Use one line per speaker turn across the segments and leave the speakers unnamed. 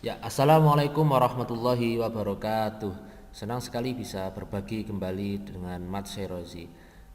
Ya, assalamualaikum warahmatullahi wabarakatuh. Senang sekali bisa berbagi kembali dengan Mat Serozi.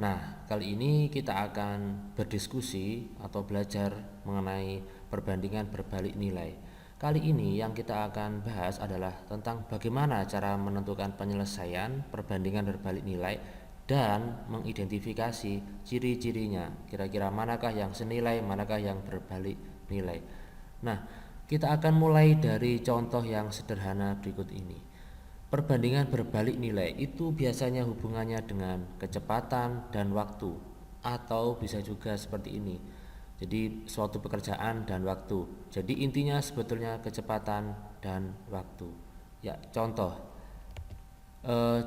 Nah, kali ini kita akan berdiskusi atau belajar mengenai perbandingan berbalik nilai. Kali ini yang kita akan bahas adalah tentang bagaimana cara menentukan penyelesaian perbandingan berbalik nilai dan mengidentifikasi ciri-cirinya. Kira-kira manakah yang senilai, manakah yang berbalik nilai. Nah, kita akan mulai dari contoh yang sederhana berikut ini. Perbandingan berbalik nilai itu biasanya hubungannya dengan kecepatan dan waktu, atau bisa juga seperti ini. Jadi suatu pekerjaan dan waktu. Jadi intinya sebetulnya kecepatan dan waktu. Ya, contoh.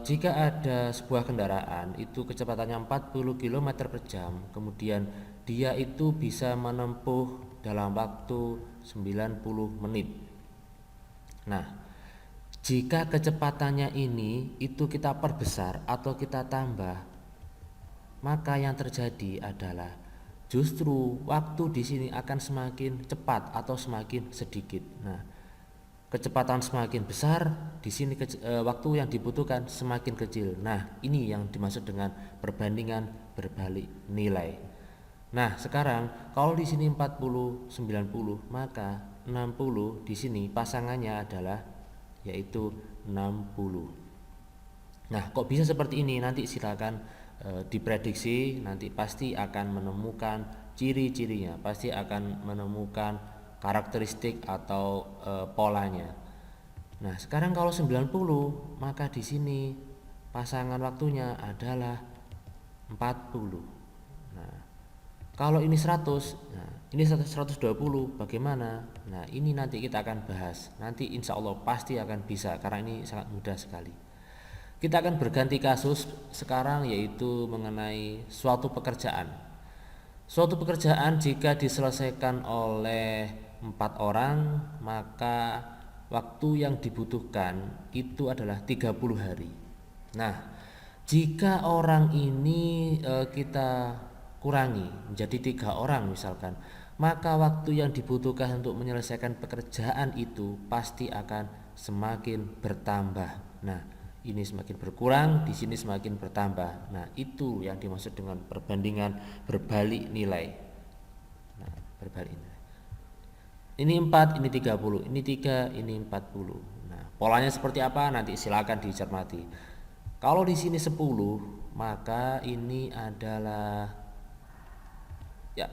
Jika ada sebuah kendaraan itu kecepatannya 40 km per jam, kemudian dia itu bisa menempuh dalam waktu 90 menit. Nah, jika kecepatannya ini itu kita perbesar atau kita tambah, maka yang terjadi adalah justru waktu di sini akan semakin cepat atau semakin sedikit. Nah, kecepatan semakin besar, di sini waktu yang dibutuhkan semakin kecil. Nah, ini yang dimaksud dengan perbandingan berbalik nilai. Nah, sekarang kalau di sini 40 90, maka 60 di sini pasangannya adalah yaitu 60. Nah, kok bisa seperti ini? Nanti silakan diprediksi, nanti pasti akan menemukan ciri-cirinya, pasti akan menemukan karakteristik atau polanya. Nah, sekarang kalau 90, maka di sini pasangan waktunya adalah 40. Nah, kalau ini 100, nah ini 120 bagaimana? Nah, ini nanti kita akan bahas. Nanti insya Allah pasti akan bisa karena ini sangat mudah sekali. Kita akan berganti kasus sekarang yaitu mengenai suatu pekerjaan. Suatu pekerjaan jika diselesaikan oleh 4 orang, maka waktu yang dibutuhkan itu adalah 30 hari. Nah, jika orang ini kita kurangi menjadi 3 orang misalkan, maka waktu yang dibutuhkan untuk menyelesaikan pekerjaan itu pasti akan semakin bertambah. Nah, ini semakin berkurang, di sini semakin bertambah. Nah, itu yang dimaksud dengan perbandingan berbalik nilai. Nah, berbalik nilai. Ini 4, ini 30, ini 3, ini 40. Nah, polanya seperti apa? Nanti silakan dicermati. Kalau di sini 10, maka ini adalah ya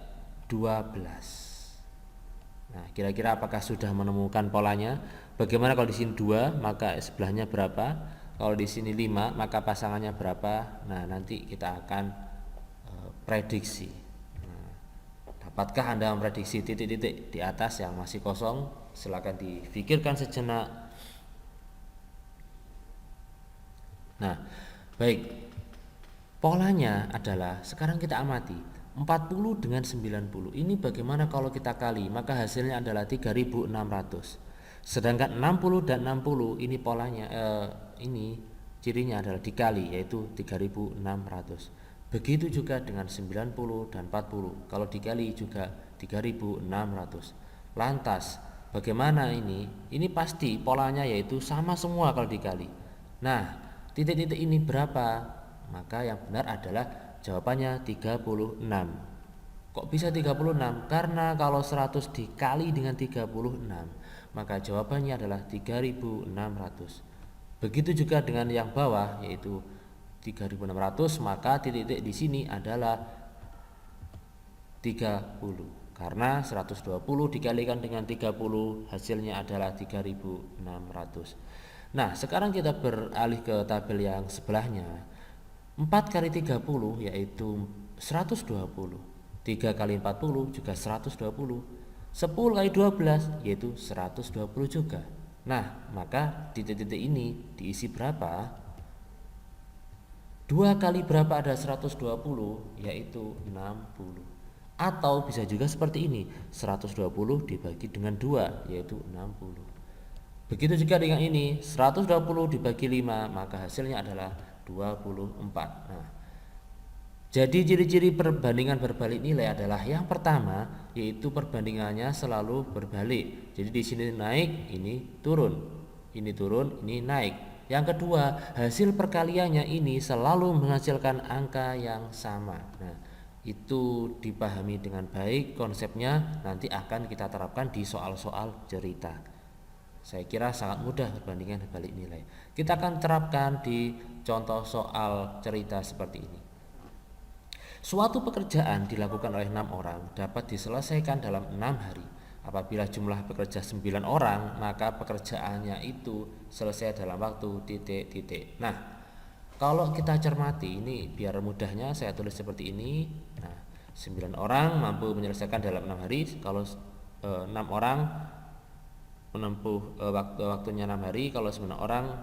12. Nah, kira-kira apakah sudah menemukan polanya? Bagaimana kalau di sini 2, maka sebelahnya berapa? Kalau di sini 5, maka pasangannya berapa? Nah, nanti kita akan prediksi. Nah, dapatkah Anda memprediksi titik-titik di atas yang masih kosong? Silakan difikirkan sejenak. Nah, baik. Polanya adalah sekarang kita amati 40 dengan 90. Ini bagaimana kalau kita kali? Maka hasilnya adalah 3600. Sedangkan 60 dan 60 ini polanya ini cirinya adalah dikali yaitu 3600. Begitu juga dengan 90 dan 40. Kalau dikali juga 3600. Lantas bagaimana ini? Ini pasti polanya yaitu sama semua kalau dikali. Nah, titik-titik ini berapa? Maka yang benar adalah jawabannya 36. Kok bisa 36? Karena kalau 100 dikali dengan 36, maka jawabannya adalah 3600. Begitu juga dengan yang bawah yaitu 3600, maka titik-titik di sini adalah 30. Karena 120 dikalikan dengan 30 hasilnya adalah 3600. Nah, sekarang kita beralih ke tabel yang sebelahnya. 4 kali 30 yaitu 120. 3 kali 40 juga 120. 10 kali 12 yaitu 120 juga. Nah, maka titik-titik ini diisi berapa? 2 kali berapa ada 120 yaitu 60. Atau bisa juga seperti ini, 120 dibagi dengan 2 yaitu 60. Begitu juga dengan ini, 120 dibagi 5 maka hasilnya adalah 24. Nah, Jadi ciri-ciri perbandingan berbalik nilai adalah yang pertama yaitu perbandingannya selalu berbalik. Jadi di sini naik, ini turun, ini naik. Yang kedua, hasil perkaliannya ini selalu menghasilkan angka yang sama. Nah, itu dipahami dengan baik konsepnya, nanti akan kita terapkan di soal-soal cerita. Saya kira sangat mudah perbandingan berbalik nilai. Kita akan terapkan di contoh soal cerita seperti ini. Suatu pekerjaan dilakukan oleh 6 orang dapat diselesaikan dalam 6 hari. Apabila jumlah pekerja 9 orang, maka pekerjaannya itu selesai dalam waktu titik-titik. Nah, kalau kita cermati ini biar mudahnya saya tulis seperti ini. Nah, 9 orang mampu menyelesaikan dalam 6 hari. Kalau 6 orang menempuh waktunya 6 hari, kalau 9 orang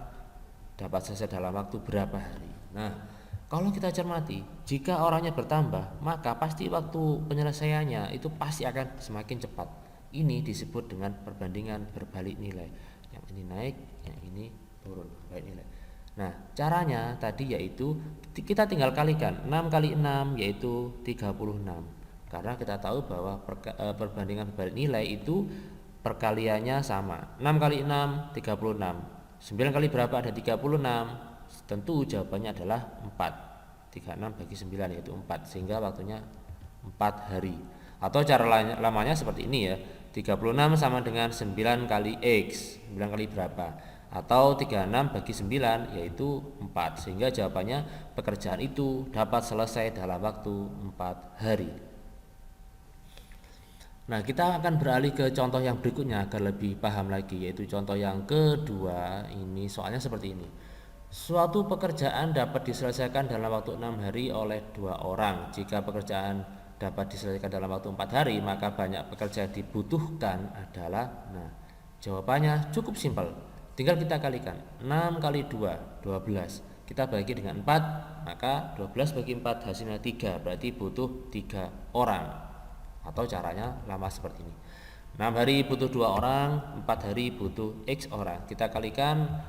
dapat selesai dalam waktu berapa hari. Nah, kalau kita cermati, jika orangnya bertambah, maka pasti waktu penyelesaiannya itu pasti akan semakin cepat. Ini disebut dengan perbandingan berbalik nilai. Yang ini naik, yang ini turun berbalik nilai. Nah, caranya tadi yaitu kita tinggal kalikan 6 kali 6 yaitu 36. Karena kita tahu bahwa perbandingan berbalik nilai itu perkaliannya sama. 6 kali 6 36. 9 kali berapa ada 36? Tentu jawabannya adalah 4. 36 bagi 9 yaitu 4, sehingga waktunya 4 hari. Atau cara lamanya seperti ini ya. 36 sama dengan 9 kali X. 9 kali berapa? Atau 36 bagi 9 yaitu 4, sehingga jawabannya pekerjaan itu dapat selesai dalam waktu 4 hari. Nah, kita akan beralih ke contoh yang berikutnya agar lebih paham lagi, yaitu contoh yang kedua. Ini soalnya seperti ini. Suatu pekerjaan dapat diselesaikan dalam waktu 6 hari oleh 2 orang. Jika pekerjaan dapat diselesaikan dalam waktu 4 hari, maka banyak pekerja yang dibutuhkan adalah, nah, jawabannya cukup simpel. Tinggal kita kalikan 6 kali 2, 12. Kita bagi dengan 4, maka 12 bagi 4 hasilnya 3, berarti butuh 3 orang. Atau caranya lama seperti ini. 6 hari butuh 2 orang, 4 hari butuh X orang. Kita kalikan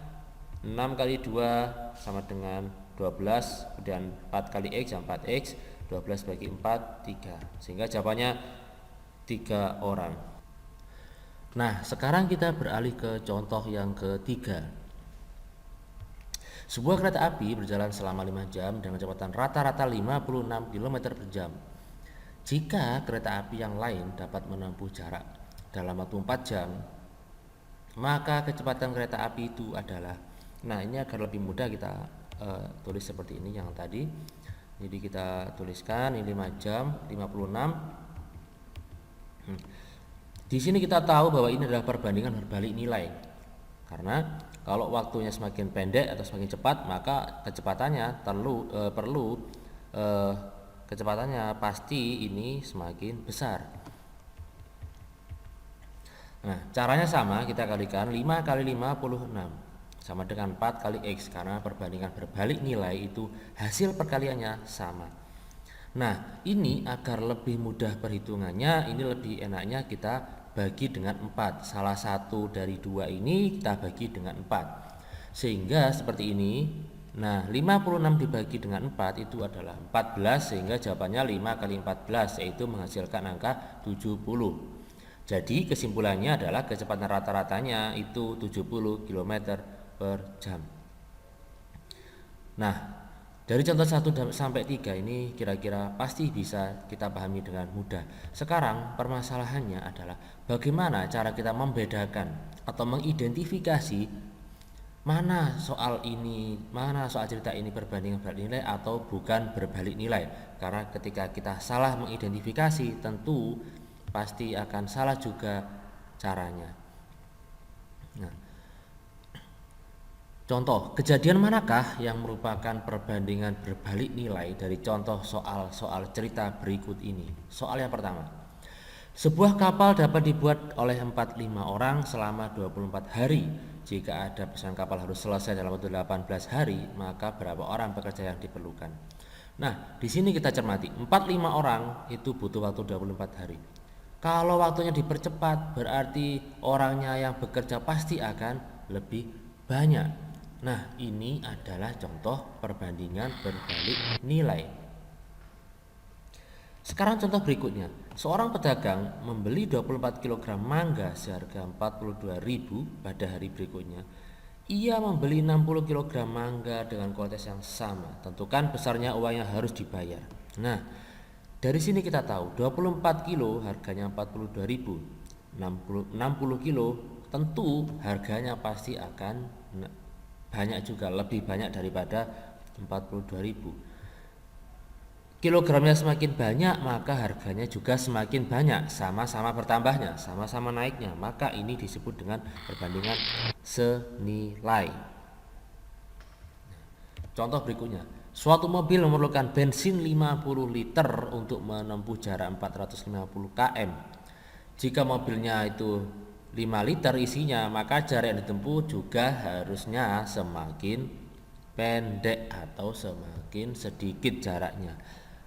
6 kali 2 sama dengan 12, kemudian 4 kali X yang 4X, 12 bagi 4, 3. Sehingga jawabannya 3 orang. Nah, sekarang kita beralih ke contoh yang ketiga. Sebuah kereta api berjalan selama 5 jam dengan kecepatan rata-rata 56 km per jam. Jika kereta api yang lain dapat menempuh jarak dalam waktu 4 jam, maka kecepatan kereta api itu adalah, nah ini agar lebih mudah kita tulis seperti ini yang tadi. Jadi kita tuliskan ini 5 jam 56. Di sini kita tahu bahwa ini adalah perbandingan berbalik nilai. Karena kalau waktunya semakin pendek atau semakin cepat, maka kecepatannya perlu kecepatannya pasti ini semakin besar. Nah, caranya sama, kita kalikan 5 kali 56 sama dengan 4 kali X, karena perbandingan berbalik nilai itu hasil perkaliannya sama. Nah, ini agar lebih mudah perhitungannya, ini lebih enaknya kita bagi dengan 4. Salah satu dari 2 ini kita bagi dengan 4. Sehingga seperti ini. Nah, 56 dibagi dengan 4 itu adalah 14, sehingga jawabannya 5 kali 14 yaitu menghasilkan angka 70. Jadi kesimpulannya adalah kecepatan rata-ratanya itu 70 km per jam. Nah, dari contoh 1 sampai 3 ini kira-kira pasti bisa kita pahami dengan mudah. Sekarang permasalahannya adalah bagaimana cara kita membedakan atau mengidentifikasi mana soal cerita ini perbandingan berbalik nilai atau bukan berbalik nilai. Karena ketika kita salah mengidentifikasi, tentu pasti akan salah juga caranya. Nah, contoh, kejadian manakah yang merupakan perbandingan berbalik nilai dari contoh soal cerita berikut ini? Soal yang pertama. Sebuah kapal dapat dibuat oleh 45 orang selama 24 hari. Jika ada pesanan kapal harus selesai dalam waktu 18 hari, maka berapa orang pekerja yang diperlukan? Nah, di sini kita cermati, 45 orang itu butuh waktu 24 hari. Kalau waktunya dipercepat, berarti orangnya yang bekerja pasti akan lebih banyak. Nah, ini adalah contoh perbandingan berbalik nilai. Sekarang contoh berikutnya, seorang pedagang membeli 24 kg mangga seharga 42.000 pada hari berikutnya. Ia membeli 60 kg mangga dengan kualitas yang sama. Tentukan besarnya uang yang harus dibayar. Nah, dari sini kita tahu 24 kilo harganya 42.000. 60 kilo tentu harganya pasti akan banyak juga, lebih banyak daripada 42.000. Kilogramnya semakin banyak maka harganya juga semakin banyak, sama-sama bertambahnya, sama-sama naiknya, maka ini disebut dengan perbandingan senilai. Contoh berikutnya, suatu mobil memerlukan bensin 50 liter untuk menempuh jarak 450 km. Jika mobilnya itu 5 liter isinya, maka jarak yang ditempuh juga harusnya semakin pendek atau semakin sedikit jaraknya.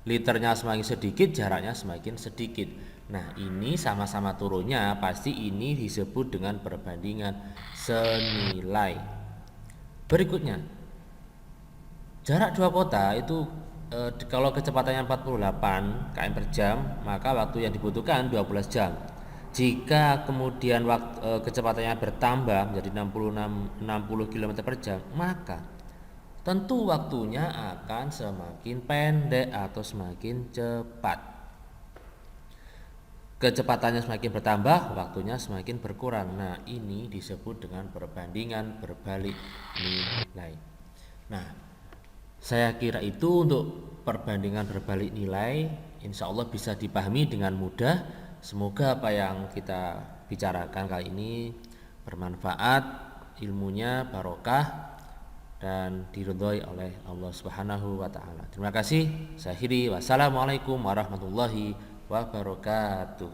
Liternya semakin sedikit, jaraknya semakin sedikit. Nah, ini sama-sama turunnya, pasti ini disebut dengan perbandingan senilai. Berikutnya, jarak dua kota itu kalau kecepatannya 48 km per jam, maka waktu yang dibutuhkan 12 jam. Jika kemudian kecepatannya bertambah menjadi 60 km per jam, maka tentu waktunya akan semakin pendek atau semakin cepat. Kecepatannya semakin bertambah, waktunya semakin berkurang. Nah, ini disebut dengan perbandingan berbalik nilai. Nah, saya kira itu untuk perbandingan berbalik nilai, insya Allah bisa dipahami dengan mudah. Semoga apa yang kita bicarakan kali ini bermanfaat, ilmunya barokah dan diridhoi oleh Allah Subhanahu wa taala. Terima kasih. Saya akhiri. Wassalamualaikum warahmatullahi wabarakatuh.